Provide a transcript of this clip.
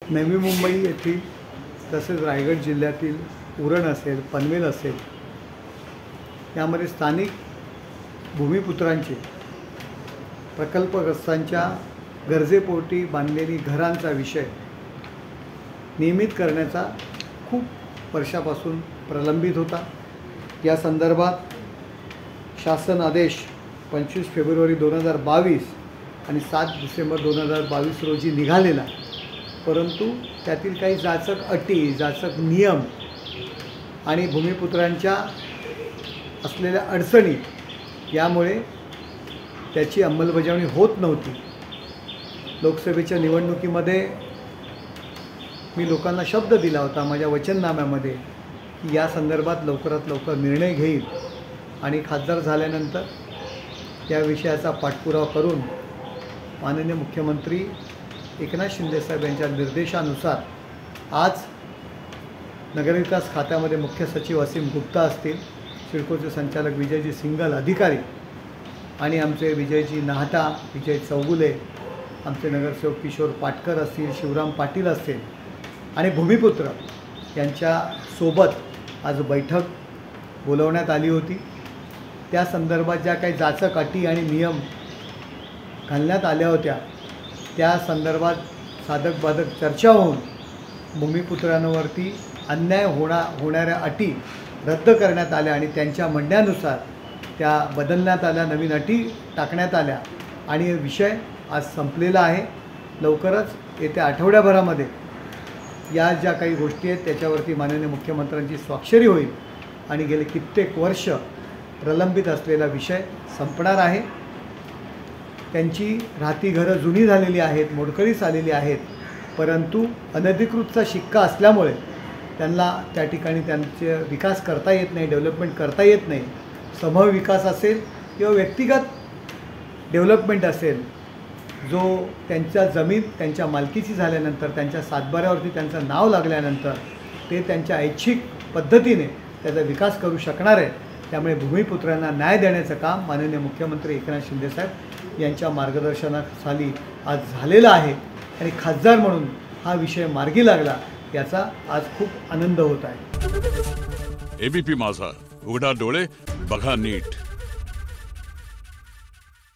नवी मुंबई येथील तसेच रायगड जिल्ह्यातील उरण असेल, पनवेल असेल, यामध्ये स्थानिक भूमिपुत्रांचे प्रकल्पग्रस्तांच्या गरजेपोटी बांधलेली घरांचा विषय नियमित करण्याचा खूप वर्षापासून प्रलंबित होता। या संदर्भात शासन आदेश 25 फेब्रुवारी 2022 आणि 7 डिसेंबर 2022 रोजी निघालेला, परंतु त्यातील काही जाचक अटी, जाचक नियम आणि भूमिपुत्रांच्या असलेल्या अडचणी यामुळे त्याची अंमलबजावणी होत नव्हती। लोकसभेच्या निवडणुकीमध्ये मी लोकांना शब्द दिला होता माझ्या वचननाम्यामध्ये की या संदर्भात लवकरात लवकर निर्णय घेईल आणि खासदार झाल्यानंतर या विषयाचा पाठपुरावा करून माननीय मुख्यमंत्री एकनाथ शिंदे साहेब यांच्या निर्देशानुसार आज नगरविकास खात्यामध्ये मुख्य सचिव असीम गुप्ता असतील, सिडकोचे संचालक विजयजी सिंगल अधिकारी आणि आमचे विजयजी नाहटा, विजय चौगुले, आमचे नगरसेवक किशोर पाटकर असतील, शिवराम पाटील असतील आणि भूमिपुत्र यांच्यासोबत आज बैठक बोलवण्यात आली होती। त्या संदर्भात ज्या काही जाचक अटी आणि नियम घालण्यात आल्या होत्या त्या संदर्भात साधक बाधक चर्चा होऊन भूमिपुत्रांवरती अन्याय होणाऱ्या अटी रद्द करण्यात आल्या आणि त्यांच्या म्हणण्यानुसार त्या बदलण्यात आल्या, नवीन अटी टाकण्यात आल्या आणि विषय आज संपलेला आहे। लवकरच येत्या आठवड्याभरामध्ये या ज्या काही गोष्टी आहेत त्याच्यावरती माननीय मुख्यमंत्र्यांची स्वाक्षरी होईल आणि गेले कित्येक वर्ष प्रलंबित असलेला विषय संपणार आहे। त्यांची राहती घरं जुनी झालेली आहेत, मोडकळीस आलेली आहेत, परंतु अनधिकृतचा शिक्का असल्यामुळे त्यांना त्या ठिकाणी त्यांचे विकास करता येत नाही, डेव्हलपमेंट करता येत नाही। समूह विकास असेल किंवा व्यक्तिगत डेव्हलपमेंट असेल, जो त्यांच्या जमीन त्यांच्या मालकीची झाल्यानंतर, त्यांच्या सातबाऱ्यावरती त्यांचं नाव लागल्यानंतर ते त्यांच्या ऐच्छिक पद्धतीने त्याचा विकास करू शकणार आहे। त्यामुळे भूमिपुत्रांना न्याय देण्याचं काम माननीय मुख्यमंत्री एकनाथ शिंदे साहेब यांच्या मार्गदर्शनाखाली आज झालेलं आहे आणि खासदार म्हणून हा विषय मार्गी लागला याचा आज खूप आनंद होत आहे। एबीपी माझा, उघडा डोळे बघा नीट।